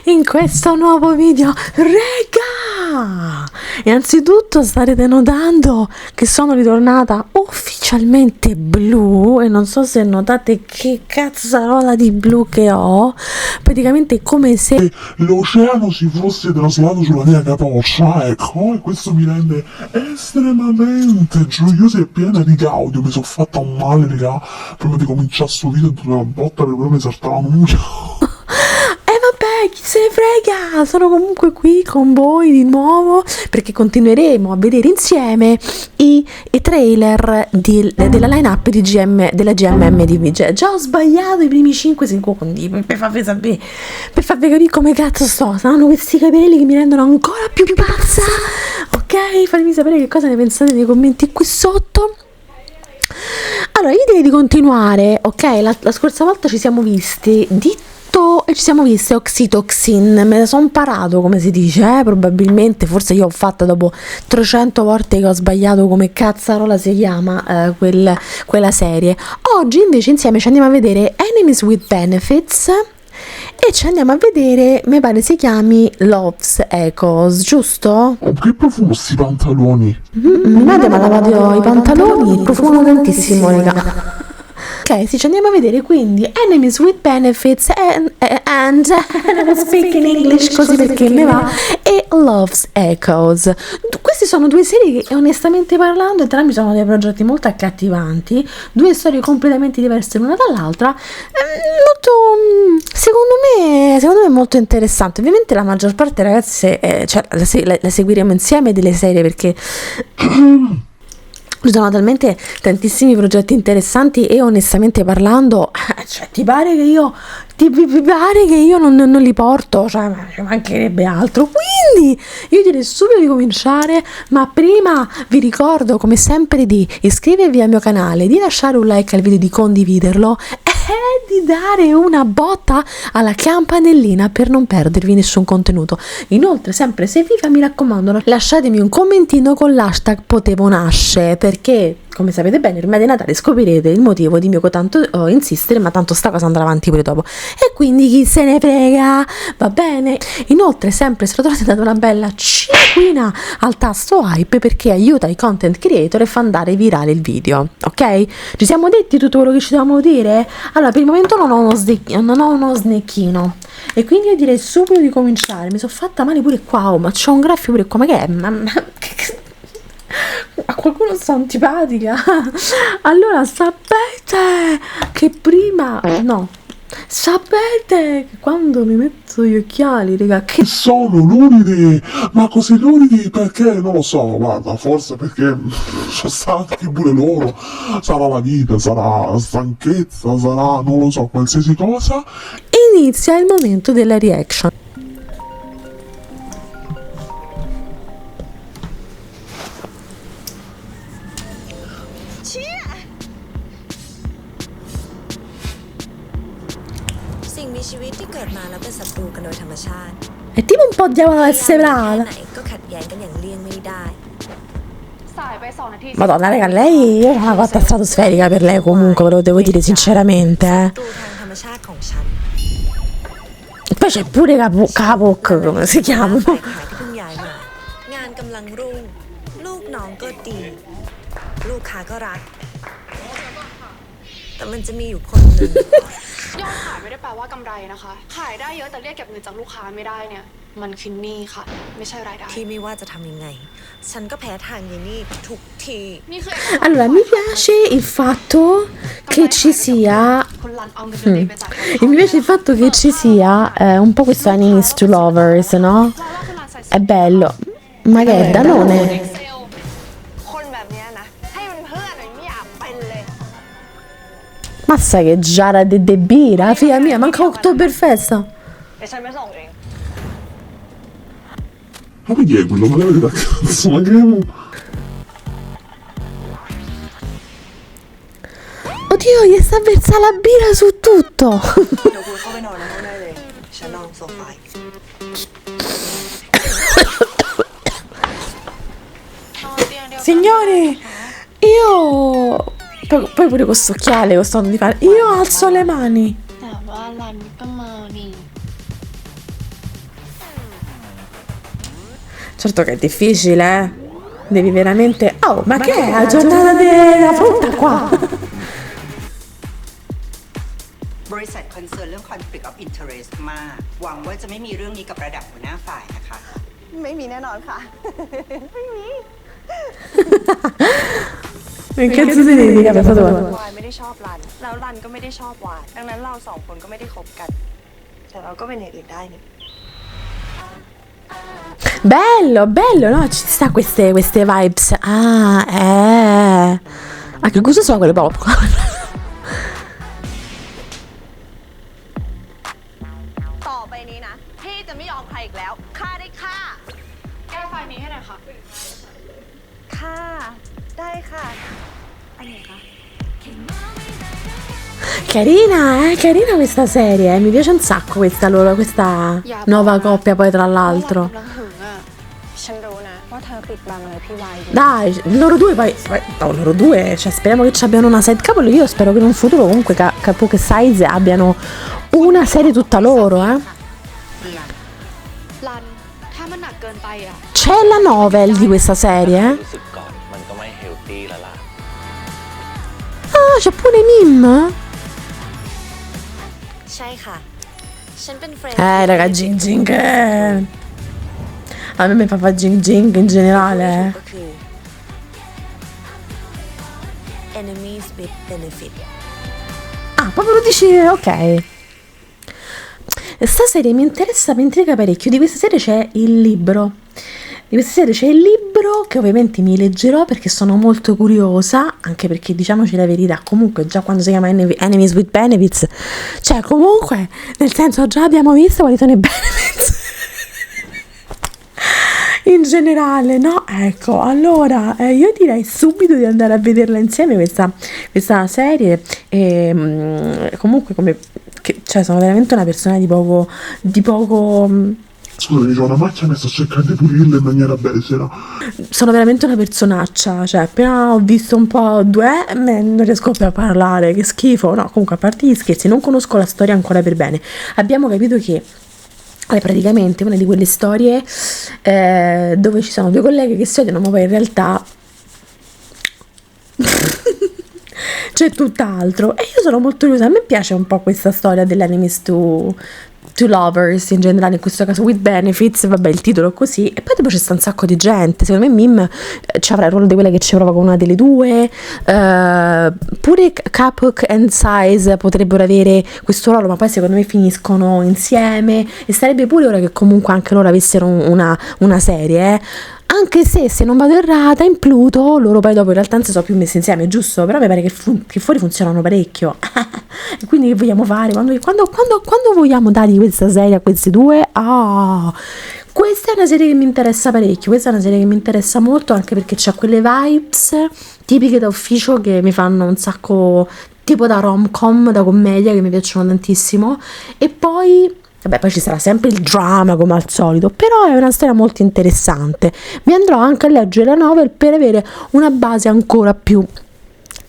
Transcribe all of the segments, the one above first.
in questo nuovo video. Regà, innanzitutto starete notando che sono ritornata ufficialmente blu e non so se notate che cazzarola di blu che ho. Praticamente è come se l'oceano si fosse traslato sulla mia capoccia, ecco, e questo mi rende estremamente gioiosa e piena di gaudio. Mi sono fatta un male, raga, prima di cominciare sto video una botta che proprio mi saltava nulla. vabbè, chi se ne frega, sono comunque qui con voi di nuovo perché continueremo a vedere insieme i trailer della line-up della GMM di VG. Già ho sbagliato i primi 5 secondi per farvi sapere, per farvi capire come cazzo sto. Saranno questi capelli che mi rendono ancora più pazza. Ok, fatemi sapere che cosa ne pensate nei commenti qui sotto. Allora, io direi di continuare. Ok, la scorsa volta ci siamo visti e ci siamo viste Oxytocin, me la sono imparato come si dice, probabilmente, forse io ho fatto dopo 300 volte che ho sbagliato come cazzarola si chiama quella serie. Oggi invece insieme ci andiamo a vedere Enemies with Benefits e ci andiamo a vedere, mi pare si chiami Love's Echoes, giusto? Oh, che profumo sti pantaloni! Mia madre mi ha lavato i pantaloni, profumano tantissimo, raga. Ok, sì, ci andiamo a vedere quindi Enemies with Benefits and speak in English così perché me va, e Love's Echoes. Queste sono due serie che onestamente parlando entrambi sono dei progetti molto accattivanti, due storie completamente diverse l'una dall'altra, molto, secondo me molto interessante. Ovviamente la maggior parte, ragazzi, cioè, la seguiremo insieme delle serie perché ci sono talmente tantissimi progetti interessanti e onestamente parlando, cioè ti pare che io non li porto, cioè ci mancherebbe altro. Quindi io direi subito di cominciare, ma prima vi ricordo come sempre di iscrivervi al mio canale, di lasciare un like al video, di condividerlo e di dare una botta alla campanellina per non perdervi nessun contenuto. Inoltre, sempre se vi va, mi raccomando, lasciatemi un commentino con l'hashtag Potevo Nasce, perché come sapete bene ormai di Natale scoprirete il motivo di mio tanto insistere, ma tanto sta cosa andrà avanti pure dopo e quindi chi se ne frega, va bene. Inoltre sempre se lo trovate date una bella cinquina al tasto hype perché aiuta i content creator e fa andare virale il video, ok? Ci siamo detti tutto quello che ci dovevamo dire? Allora, per il momento non ho uno snecchino e quindi io direi subito di cominciare. Mi sono fatta male pure qua, ma c'ho un graffio pure qua, ma che è? A qualcuno sta antipatica. Allora sapete che sapete che quando mi metto gli occhiali, raga, che Sono luridi! Ma così luridi perché? Non lo so, guarda, forse perché sono stanchi pure loro. Sarà la vita, sarà stanchezza, sarà, non lo so, qualsiasi cosa. inizia il momento della reaction. È tipo un po' diavolo sevrata. Madonna, raga, lei, io ho una cotta stratosferica per lei comunque, ve lo devo dire sinceramente, E poi c'è pure Kapok, come si chiama? ยอดขายไม่ได้แปลว่ากำไรนะคะขายได้เยอะแต่เรียกเก็บเงินจากลูกค้าไม่ได้เนี่ยมันคือหนี้ค่ะไม่ใช่รายได้ที่ไม่ว่าจะทำยังไงฉันก็แพ้ทางยายนี่ทุกที Allora, mi piace il fatto che ci sia un po' questo enemies to lovers, no? È bello, ma che è Danone? คนแบบเนี้ยนะให้มันเพื่อนไม่อยากเป็นเลย Massa che giara de birra, figlia mia, manca Oktoberfest. เดี๋ยวฉันไปส่งเอง Ma chi è quello? Ma levate da cazzo, ma che... Oddio, gli sta versando la birra su tutto. เดี๋ยวคุณเข้าไปนอนในห้องได้เลยฉันนอนโซฟา Signore, io... Poi pure questo occhiale, questo modo di fare. Io alzo le mani. Certo che è difficile, eh. Devi veramente... Oh, ma che è la giornata della frutta qua? บริษัทคอนเซิร์นเรื่อง conflict of interest มากหวังว่าจะไม่มีเรื่องนี้กับระดับหัวหน้าฝ่ายนะคะ ไม่มีแน่นอนค่ะ ไม่มี Che cazzo si dedica questa tua? วายไม่ได้ชอบรันแล้วรันก็ไม่ได้ชอบวายดังนั้นเราสองคนก็ไม่ได้คบกัน แต่เราก็เป็นอย่างอื่นได้นี่ Bello, bello, no? Ci sta queste vibes. Ah, Ah, che gusto sono quelle popcorn? ต่อไปนี้นะพี่จะไม่ยอมใครอีกแล้วฆ่าได้ฆ่าแก้ไฟนี้ให้หน่อยค่ะฆ่าได้ค่ะอันไหนคะ Carina questa serie, mi piace un sacco questa nuova coppia poi tra l'altro. กำลังหึงอ่ะฉันรู้นะว่าเธอปิดบังอะไรพี่วายอยู่ Dai, loro due poi, oh, loro due, cioè speriamo che ci abbiano una serie, cavolo, io spero che in un futuro comunque Pocket Size abbiano una serie tutta loro, eh. รันถ้ามันหนักเกินไปอ่ะ C'è la novel di questa serie, eh? รู้สึกก่อนมันก็ไม่เฮลตี้แล้วล่ะ Ah, c'è pure Mim? ใช่ค่ะ ฉันเป็นเฟรน Raga, Jing Jing. A me mi fa Jing Jing in generale. ก็คือ enemies with benefit Ah, proprio lo dici, ok. Sta serie mi interessa, mi intriga parecchio. Di questa serie c'è il libro. Di questa serie c'è il libro che ovviamente mi leggerò perché sono molto curiosa, anche perché diciamoci la verità, comunque già quando si chiama Enemies with Benefits, cioè comunque, nel senso già abbiamo visto quali sono i benefits in generale, no? Ecco, allora io direi subito di andare a vederla insieme questa serie e comunque cioè sono veramente una persona di poco Scusami, c'ho una macchina e sto cercando di pulirla in maniera becera. sono veramente una personaccia, cioè appena ho visto un po' non riesco più a parlare, che schifo. No, comunque a parte gli scherzi, non conosco la storia ancora per bene. Abbiamo capito che è praticamente una di quelle storie dove ci sono due colleghe che si odiano, ma poi in realtà c'è tutt'altro. E io sono molto curiosa, a me piace un po' questa storia dell'enemies to lovers in generale, in questo caso with benefits, vabbè il titolo è così, e poi dopo c'è sta un sacco di gente, secondo me Mim ci avrà il ruolo di quella che ci prova con una delle due, pure Kapuk and Size potrebbero avere questo ruolo, ma poi secondo me finiscono insieme, e sarebbe pure ora che comunque anche loro avessero una serie, anche se non vado errata, in Pluto loro poi dopo in realtà non si sono più messi insieme, giusto? Però mi pare che fuori funzionano parecchio. E quindi che vogliamo fare? Quando vogliamo dargli questa serie a questi due? Ah, questa è una serie che mi interessa parecchio, questa è una serie che mi interessa molto, anche perché c'ha quelle vibes tipiche da ufficio che mi fanno un sacco, tipo da rom-com, da commedia, che mi piacciono tantissimo. E poi vabbè, poi ci sarà sempre il drama come al solito, però è una storia molto interessante. Mi andrò anche a leggere la novel per avere una base ancora più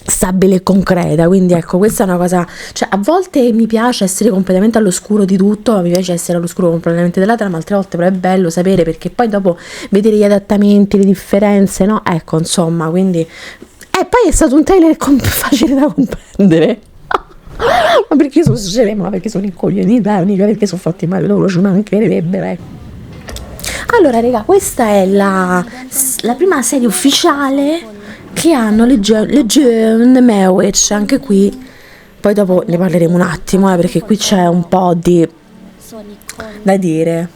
stabile e concreta, quindi ecco, questa è una cosa, cioè a volte mi piace essere completamente all'oscuro di tutto, mi piace essere all'oscuro completamente della trama, altre volte però è bello sapere, perché poi dopo vedere gli adattamenti, le differenze, no? Ecco, insomma, quindi poi è stato un trailer facile da comprendere. Ma perché sono scema? Perché sono incoglionita, perché sono fatti male loro, ci mancherebbe. Allora, raga, questa è la prima serie ufficiale che hanno Legion Mewich, anche qui. Poi dopo ne parleremo un attimo, perché qui c'è un po' di da dire.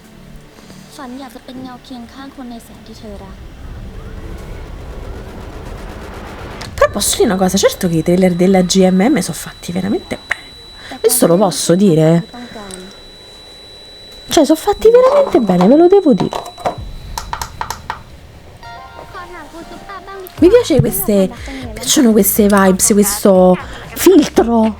Però posso dire una cosa, certo che i trailer della GMM sono fatti veramente bene. Questo lo posso dire. Cioè, sono fatti veramente bene, ve lo devo dire. Mi piacciono queste vibes, questo filtro.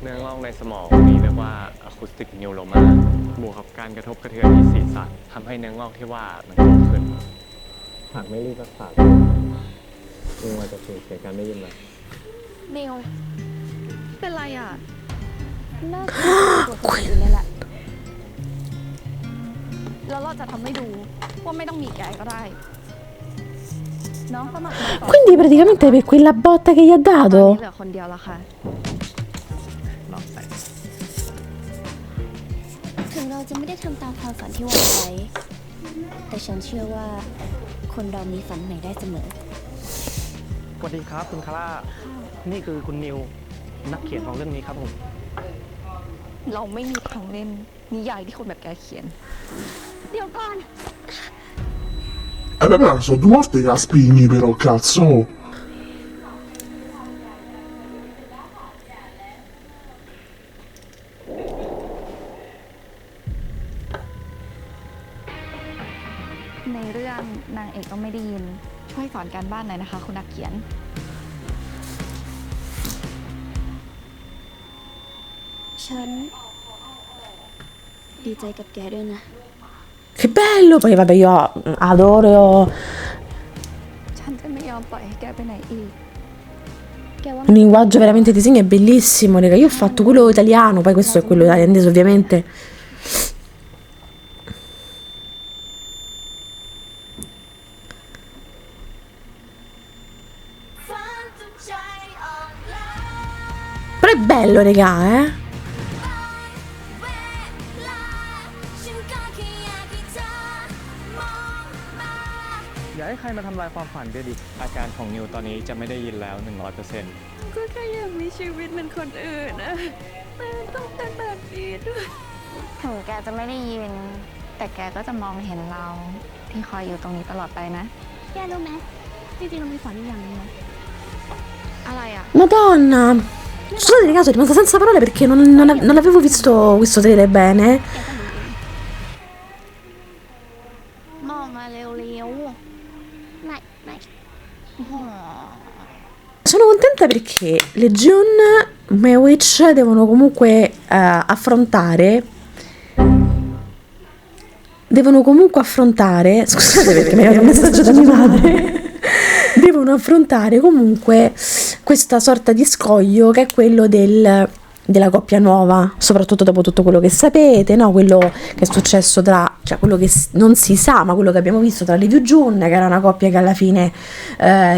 เนื้องอกในสมองนี้เรียกว่า acoustic neuroma บวกกับการกระทบกระเทือนที่ศีรษะทำให้เนื้องอกที่ว่ามันโตขึ้นหากไม่รีบรักษาลุงอาจจะสูญเสียการได้ยินเลย นิวเป็นไรอ่ะน่าจะเป็นตัวคนอื่นเลยแหละแล้วเราจะทำให้ดูว่าไม่ต้องมีแกก็ได้น้องสมัครมาก่อน Quindi praticamente per quella botta che gli ha ตอน dato. นี้เหลือคนเดียวแล้วค่ะ ลองใส่ ถึงเราจะไม่ได้ทำตามความฝันที่หวังไว้ แต่ฉันเชื่อว่าคนเรามีฝันใหม่ได้เสมอ สวัสดีครับคุณคาร่า นี่คือคุณนิว นักเขียนของเรื่องนี้ครับผม เราไม่มีทางเล่นนิยายที่คนแบบแกเขียน เดี๋ยวก่อน E beh, sono due volte che spigni però, cazzo. ในเรื่องนางเอกก็ไม่ได้ยิน ช่วยสอนการบ้านหน่อยนะคะ คุณนักเขียน ฉันดีใจกับแกด้วยนะ Che bello! Poi vabbè, io adoro. ฉันจะไม่ยอมปล่อยให้แกไปไหนอีก แกว่า Un linguaggio veramente disegno è bellissimo, raga. Io ho fatto quello italiano, poi questo è quello thailandese, ovviamente. Però è bello, raga, eh? อย่าให้ใครมาทำลายความฝันด้วยดิ อาการของนิวตอนนี้จะไม่ได้ยินแล้ว 100% ก็แค่อยากมีชีวิตเหมือนคนอื่นนะแต่ต้องเป็นแบบนี้ด้วย ถึงแกจะไม่ได้ยิน แต่แกก็จะมองเห็นเราที่คอยอยู่ตรงนี้ตลอดไปนะ แกรู้ไหมจริงๆเรามีฝันอีกอย่างหนึงนะ อะไรอ่ะ Madonna! Scusate, ragazzi, sono rimasta senza parole perché non avevo visto questo trailer bene. มองมาเร็วๆไม่ Sono contenta perché le Jun Mewich devono comunque affrontare, scusate perché mi è arrivato un messaggio da mia madre, devono affrontare comunque questa sorta di scoglio che è quello della coppia nuova, soprattutto dopo tutto quello che sapete, no? Quello che è successo cioè quello che non si sa, ma quello che abbiamo visto tra Liv Jun, che era una coppia che alla fine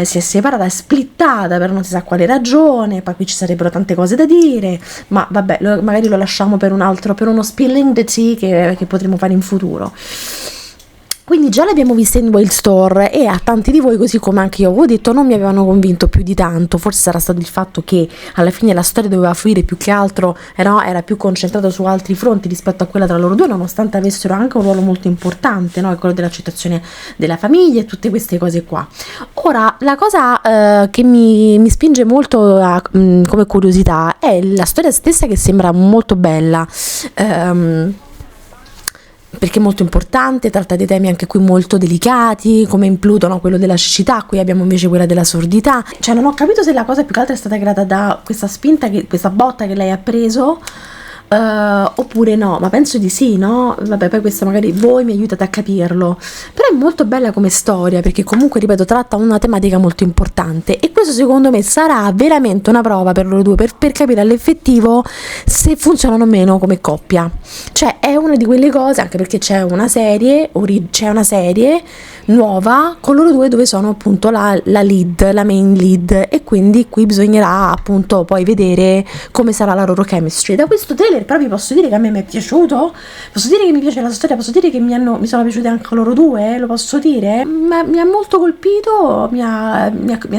si è separata, è splittata per non si sa quale ragione, poi qui ci sarebbero tante cose da dire, ma vabbè, magari lo lasciamo per uno spilling the tea che potremo fare in futuro. Quindi già l'abbiamo vista in Wildstorm e a tanti di voi, così come anche io avevo detto, non mi avevano convinto più di tanto. Forse sarà stato il fatto che alla fine la storia doveva fluire più che altro, era più concentrata su altri fronti rispetto a quella tra loro due, nonostante avessero anche un ruolo molto importante, no? Quello dell'accettazione della famiglia e tutte queste cose qua. Ora, la cosa che mi spinge molto come curiosità è la storia stessa, che sembra molto bella. Perché è molto importante, tratta dei temi anche qui molto delicati, come in Pluto, no? Quello della cecità, qui abbiamo invece quella della sordità. Cioè non ho capito se la cosa più che altro è stata creata da questa spinta, questa botta che lei ha preso, oppure no, ma penso di sì, no? Vabbè, poi questo magari voi mi aiutate a capirlo, però è molto bella come storia, perché comunque, ripeto, tratta una tematica molto importante, e questo secondo me sarà veramente una prova per loro due, per capire all'effettivo se funzionano o meno come coppia. Cioè è una di quelle cose, anche perché c'è una serie nuova con loro due dove sono appunto la main lead, e quindi qui bisognerà appunto poi vedere come sarà la loro chemistry. Da questo trailer però vi posso dire che a me mi è piaciuto, posso dire che mi piace la storia, posso dire che mi sono piaciute anche loro due, lo posso dire, ma mi ha molto colpito, mi ha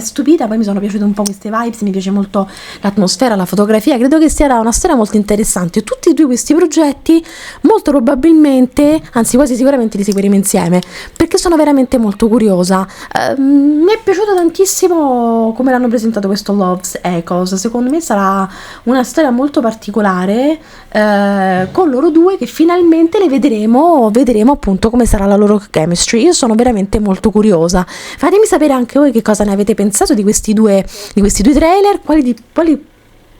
stupita, poi mi sono piaciute un po' queste vibes, mi piace molto l'atmosfera, la fotografia, credo che sia una storia molto interessante. Tutti e due questi progetti molto probabilmente, anzi quasi sicuramente, li seguiremo insieme, perché sono veramente molto curiosa. Mi è piaciuto tantissimo come l'hanno presentato questo Love's Echoes. Secondo me sarà una storia molto particolare, con loro due che finalmente le vedremo appunto come sarà la loro chemistry. Io sono veramente molto curiosa. Fatemi sapere anche voi che cosa ne avete pensato di questi due trailer, quali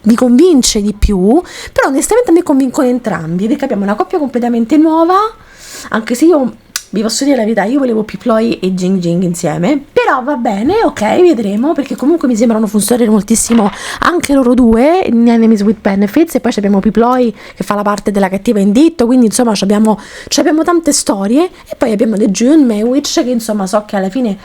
vi convince di più, però onestamente a me convincono entrambi, perché abbiamo una coppia completamente nuova, anche se io vi posso dire la verità, io volevo Piploy e Jing Jing insieme, però va bene, ok, vedremo, perché comunque mi sembrano funzionare moltissimo anche loro due, in Enemies with Benefits, e poi abbiamo Piploy che fa la parte della cattiva in ditto, quindi insomma abbiamo tante storie, e poi abbiamo The June Maywitch, che insomma so che alla fine,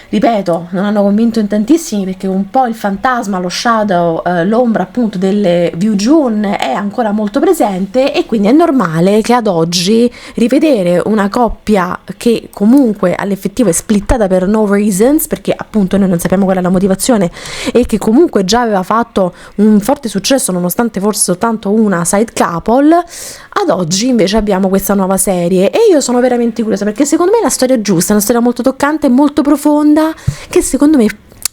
ripeto, non hanno convinto in tantissimi, perché un po' il fantasma, lo shadow, l'ombra appunto delle View June è ancora molto presente, e quindi è normale che ad oggi rivedere una coppia che comunque all'effettivo è splittata per no reasons, perché appunto noi non sappiamo qual è la motivazione, e che comunque già aveva fatto un forte successo nonostante fosse soltanto una side couple, ad oggi invece abbiamo questa nuova serie, e io sono veramente curiosa, perché secondo me è la storia giusta, è una storia molto toccante e molto profonda, che secondo me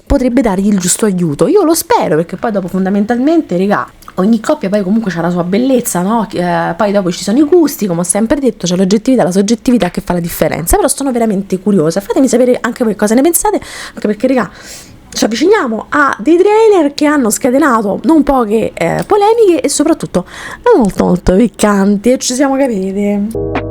potrebbe dargli il giusto aiuto. Io lo spero, perché poi dopo fondamentalmente, raga, ogni coppia poi comunque c'ha la sua bellezza, no? Poi dopo ci sono i gusti, come ho sempre detto, c'è l'oggettività, la soggettività che fa la differenza. Però sono veramente curiosa, fatemi sapere anche voi cosa ne pensate, anche perché, raga, ci avviciniamo a dei trailer che hanno scatenato non poche polemiche, e soprattutto molto molto piccanti, e ci siamo capiti.